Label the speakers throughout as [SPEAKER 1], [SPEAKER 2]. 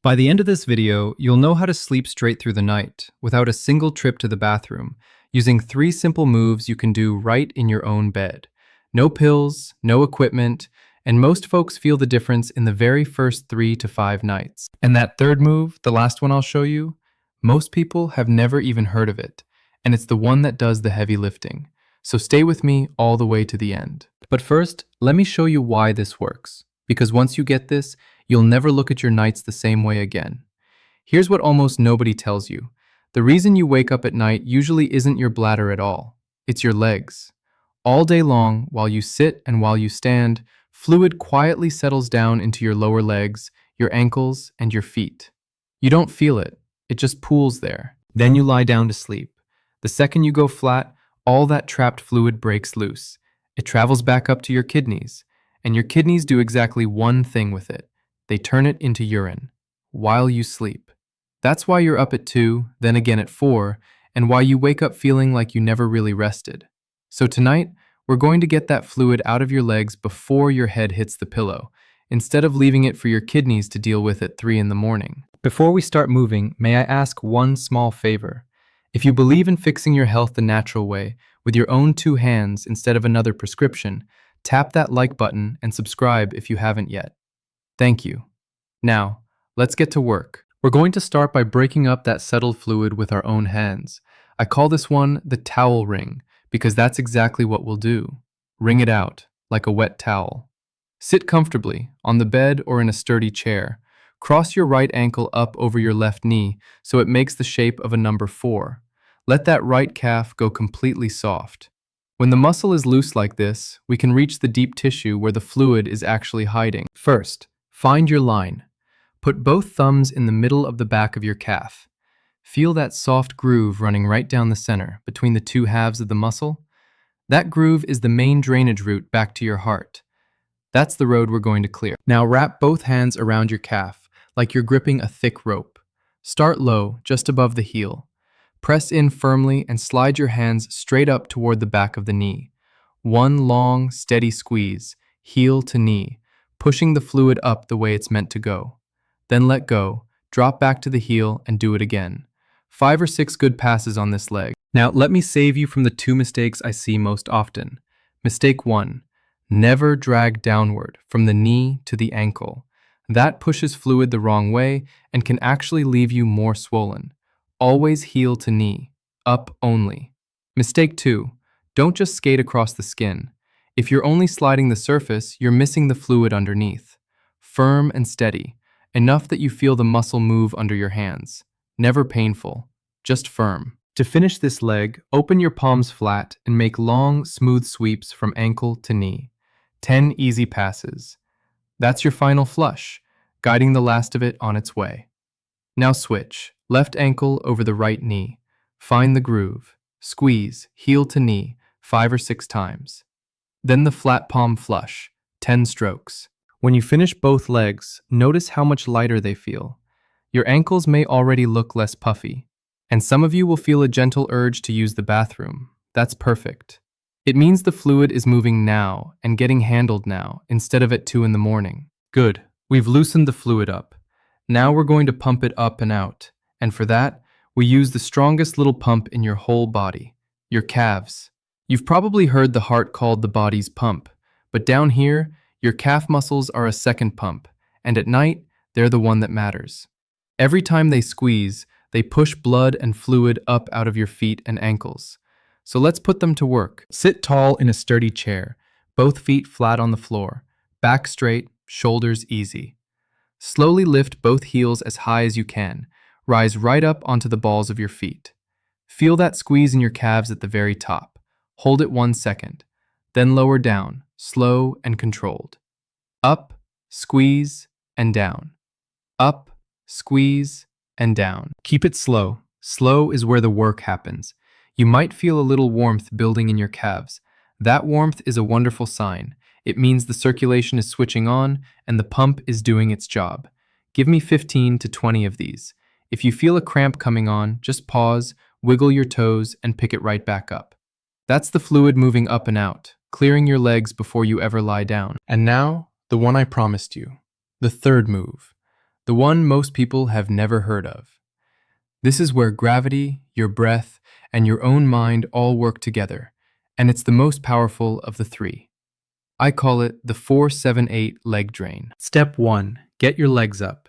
[SPEAKER 1] By the end of this video, you'll know how to sleep straight through the night without a single trip to the bathroom, using 3 simple moves you can do right in your own bed. No pills, no equipment, and most folks feel the difference in the very first 3 to 5 nights. And that third move, the last one I'll show you, most people have never even heard of it, and it's the one that does the heavy lifting. So stay with me all the way to the end. But first, let me show you why this works, because once you get this, you'll never look at your nights the same way again. Here's what almost nobody tells you. The reason you wake up at night usually isn't your bladder at all. It's your legs. All day long, while you sit and while you stand, fluid quietly settles down into your lower legs, your ankles, and your feet. You don't feel it. It just pools there. Then you lie down to sleep. The second you go flat, all that trapped fluid breaks loose. It travels back up to your kidneys, and your kidneys do exactly one thing with it. They turn it into urine while you sleep. That's why you're up at 2, then again at 4, and why you wake up feeling like you never really rested. So tonight, we're going to get that fluid out of your legs before your head hits the pillow, instead of leaving it for your kidneys to deal with at 3 in the morning. Before we start moving, may I ask one small favor? If you believe in fixing your health the natural way, with your own 2 hands instead of another prescription, tap that like button and subscribe if you haven't yet. Thank you. Now, let's get to work. We're going to start by breaking up that settled fluid with our own hands. I call this one the towel ring, because that's exactly what we'll do. Wring it out, like a wet towel. Sit comfortably, on the bed or in a sturdy chair. Cross your right ankle up over your left knee so it makes the shape of a number 4. Let that right calf go completely soft. When the muscle is loose like this, we can reach the deep tissue where the fluid is actually hiding. First, find your line. Put both thumbs in the middle of the back of your calf. Feel that soft groove running right down the center, between the 2 halves of the muscle. That groove is the main drainage route back to your heart. That's the road we're going to clear. Now wrap both hands around your calf, like you're gripping a thick rope. Start low, just above the heel. Press in firmly and slide your hands straight up toward the back of the knee. One long, steady squeeze, heel to knee, pushing the fluid up the way it's meant to go. Then let go, drop back to the heel, and do it again. 5 or 6 good passes on this leg. Now let me save you from the 2 mistakes I see most often. Mistake 1, never drag downward from the knee to the ankle. That pushes fluid the wrong way and can actually leave you more swollen. Always heel to knee, up only. Mistake 2, don't just skate across the skin. If you're only sliding the surface, you're missing the fluid underneath. Firm and steady, enough that you feel the muscle move under your hands. Never painful, just firm. To finish this leg, open your palms flat and make long, smooth sweeps from ankle to knee. 10 easy passes. That's your final flush, guiding the last of it on its way. Now switch, left ankle over the right knee. Find the groove. Squeeze, heel to knee, 5 or 6 times. Then the flat palm flush, 10 strokes. When you finish both legs, notice how much lighter they feel. Your ankles may already look less puffy, and some of you will feel a gentle urge to use the bathroom. That's perfect. It means the fluid is moving now and getting handled now instead of at 2 in the morning. Good. We've loosened the fluid up. Now we're going to pump it up and out, and for that, we use the strongest little pump in your whole body, your calves. You've probably heard the heart called the body's pump, but down here, your calf muscles are a second pump, and at night, they're the one that matters. Every time they squeeze, they push blood and fluid up out of your feet and ankles. So let's put them to work. Sit tall in a sturdy chair, both feet flat on the floor, back straight, shoulders easy. Slowly lift both heels as high as you can. Rise right up onto the balls of your feet. Feel that squeeze in your calves at the very top. Hold it 1 second. Then lower down, slow and controlled. Up, squeeze, and down. Up, squeeze, and down. Keep it slow. Slow is where the work happens. You might feel a little warmth building in your calves. That warmth is a wonderful sign. It means the circulation is switching on and the pump is doing its job. Give me 15 to 20 of these. If you feel a cramp coming on, just pause, wiggle your toes, and pick it right back up. That's the fluid moving up and out, clearing your legs before you ever lie down. And now, the one I promised you. The third move. the one most people have never heard of. This is where gravity, your breath, and your own mind all work together, and it's the most powerful of the three. I call it the 4-7-8 leg drain. Step 1. Get your legs up.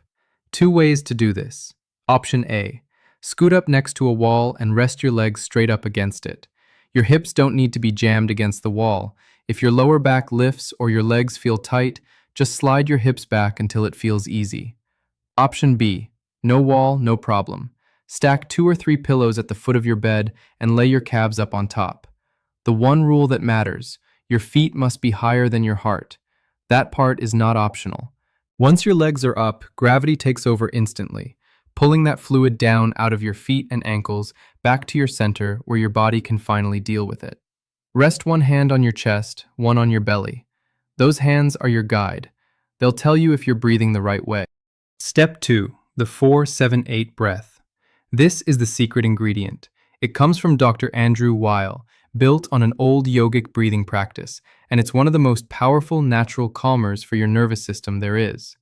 [SPEAKER 1] Two ways to do this. Option A. Scoot up next to a wall and rest your legs straight up against it. Your hips don't need to be jammed against the wall. If your lower back lifts or your legs feel tight, just slide your hips back until it feels easy. Option B. No wall, no problem. Stack 2 or 3 pillows at the foot of your bed and lay your calves up on top. The one rule that matters: your feet must be higher than your heart. That part is not optional. Once your legs are up, gravity takes over instantly, pulling that fluid down out of your feet and ankles back to your center where your body can finally deal with it. Rest one hand on your chest, one on your belly. Those hands are your guide. They'll tell you if you're breathing the right way. Step 2. The 4-7-8 breath. This is the secret ingredient. It comes from Dr. Andrew Weil, built on an old yogic breathing practice, and it's one of the most powerful natural calmers for your nervous system there is.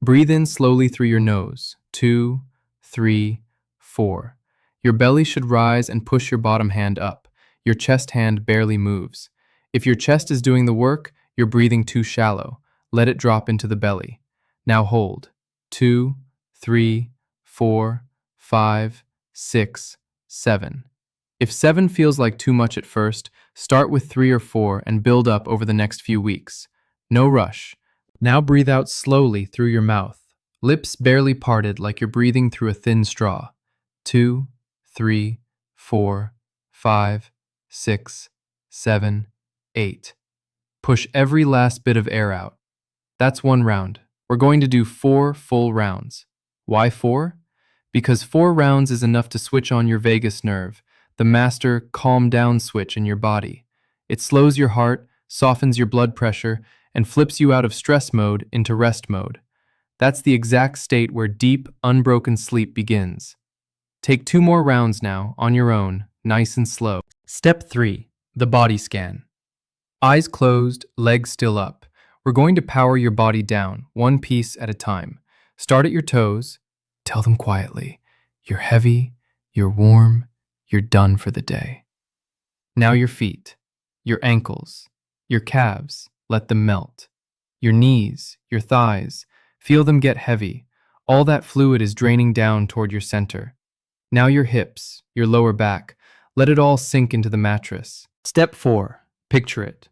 [SPEAKER 1] Breathe in slowly through your nose. 2, 3, 4. Your belly should rise and push your bottom hand up. Your chest hand barely moves. If your chest is doing the work, you're breathing too shallow. Let it drop into the belly. Now hold. 2, 3, 4, 5, 6, 7. If 7 feels like too much at first, start with 3 or 4 and build up over the next few weeks. No rush. Now breathe out slowly through your mouth, lips barely parted like you're breathing through a thin straw. 2, 3, 4, 5, 6, 7, 8. Push every last bit of air out. That's one round. We're going to do 4 full rounds. Why 4? Because 4 rounds is enough to switch on your vagus nerve, the master calm down switch in your body. It slows your heart, softens your blood pressure, and flips you out of stress mode into rest mode. That's the exact state where deep, unbroken sleep begins. Take 2 more rounds now, on your own, nice and slow. Step 3. The body scan. Eyes closed, legs still up. We're going to power your body down, one piece at a time. Start at your toes. Tell them quietly, you're heavy, you're warm, you're done for the day. Now your feet, your ankles, your calves, let them melt. Your knees, your thighs, feel them get heavy. All that fluid is draining down toward your center. Now your hips, your lower back, let it all sink into the mattress. Step 4. Picture it.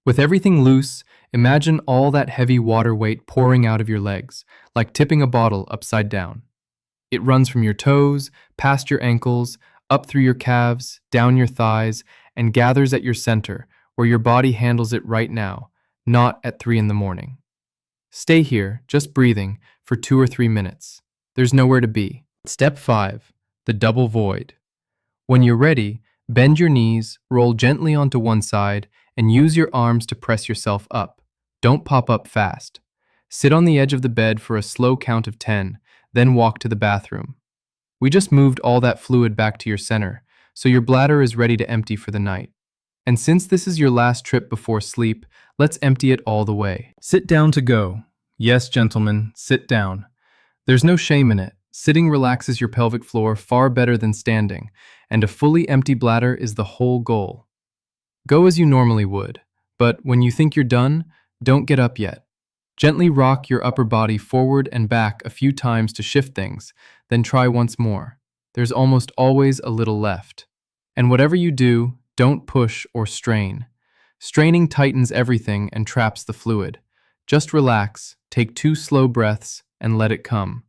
[SPEAKER 1] With everything loose, imagine all that heavy water weight pouring out of your legs, like tipping a bottle upside down. It runs from your toes, past your ankles, up through your calves, down your thighs, and gathers at your center, where your body handles it right now, not at 3 in the morning. Stay here, just breathing, for 2 or 3 minutes. There's nowhere to be. Step 5. The double void. When you're ready, bend your knees, roll gently onto one side, and use your arms to press yourself up. Don't pop up fast. Sit on the edge of the bed for a slow count of 10, then walk to the bathroom. We just moved all that fluid back to your center, so your bladder is ready to empty for the night. And since this is your last trip before sleep, let's empty it all the way. Sit down to go. Yes, gentlemen, sit down. There's no shame in it. Sitting relaxes your pelvic floor far better than standing, and a fully empty bladder is the whole goal. Go as you normally would, but when you think you're done, don't get up yet. Gently rock your upper body forward and back a few times to shift things, then try once more. There's almost always a little left. And whatever you do, don't push or strain. Straining tightens everything and traps the fluid. Just relax, take 2 slow breaths, and let it come.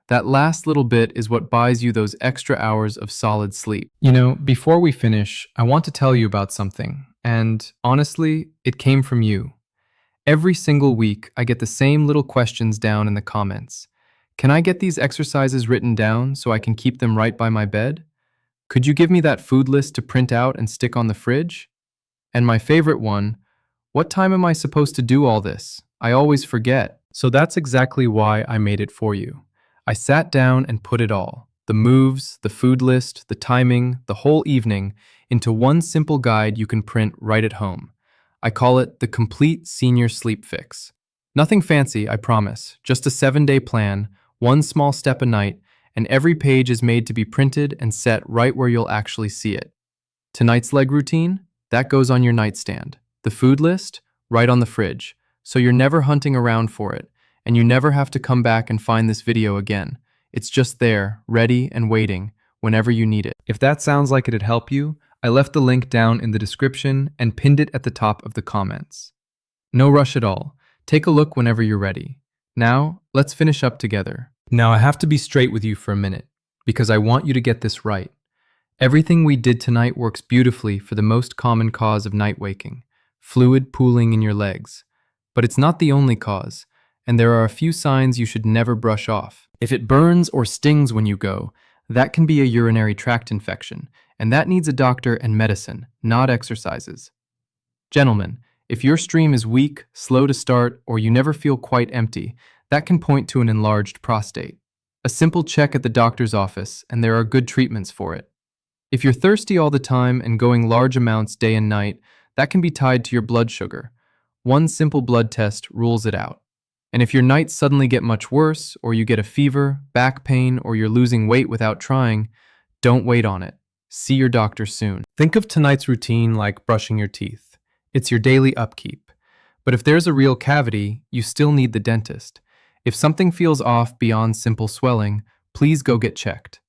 [SPEAKER 1] That last little bit is what buys you those extra hours of solid sleep. Before we finish, I want to tell you about something, and honestly, it came from you. Every single week, I get the same little questions down in the comments. Can I get these exercises written down so I can keep them right by my bed? Could you give me that food list to print out and stick on the fridge? And my favorite one, what time am I supposed to do all this? I always forget. So that's exactly why I made it for you. I sat down and put it all, the moves, the food list, the timing, the whole evening, into one simple guide you can print right at home. I call it the Complete Senior Sleep Fix. Nothing fancy, I promise. Just a 7-day plan, one small step a night, and every page is made to be printed and set right where you'll actually see it. Tonight's leg routine? That goes on your nightstand. The food list? Right on the fridge. So you're never hunting around for it, and you never have to come back and find this video again. It's just there, ready and waiting, whenever you need it. If that sounds like it'd help you, I left the link down in the description and pinned it at the top of the comments. No rush at all. Take a look whenever you're ready. Now, let's finish up together. Now I have to be straight with you for a minute, because I want you to get this right. Everything we did tonight works beautifully for the most common cause of night waking, fluid pooling in your legs. But it's not the only cause, and there are a few signs you should never brush off. If it burns or stings when you go, that can be a urinary tract infection, and that needs a doctor and medicine, not exercises. Gentlemen, if your stream is weak, slow to start, or you never feel quite empty, that can point to an enlarged prostate. A simple check at the doctor's office, and there are good treatments for it. If you're thirsty all the time and going large amounts day and night, that can be tied to your blood sugar. One simple blood test rules it out. And if your nights suddenly get much worse, or you get a fever, back pain, or you're losing weight without trying, don't wait on it. See your doctor soon. Think of tonight's routine like brushing your teeth. It's your daily upkeep. But if there's a real cavity, you still need the dentist. If something feels off beyond simple swelling, please go get checked.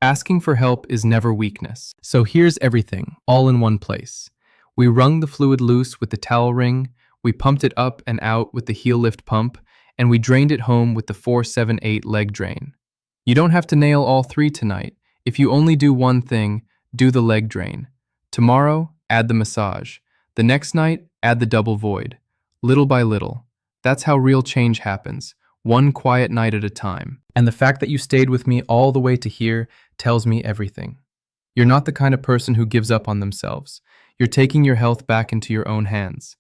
[SPEAKER 1] Asking for help is never weakness. So here's everything, all in one place. We wrung the fluid loose with the towel ring, we pumped it up and out with the heel lift pump, and we drained it home with the 4-7-8 leg drain. You don't have to nail all three tonight. If you only do one thing, do the leg drain. Tomorrow, add the massage. The next night, add the double void. Little by little. That's how real change happens, one quiet night at a time. And the fact that you stayed with me all the way to here tells me everything. You're not the kind of person who gives up on themselves. You're taking your health back into your own hands.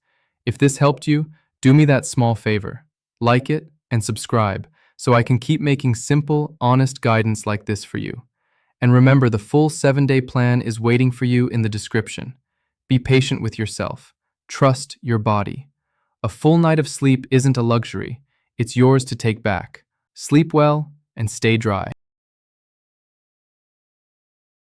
[SPEAKER 1] If this helped you, do me that small favor. Like it and subscribe so I can keep making simple, honest guidance like this for you. And remember, the full 7-day plan is waiting for you in the description. Be patient with yourself. Trust your body. A full night of sleep isn't a luxury. It's yours to take back. Sleep well and stay dry.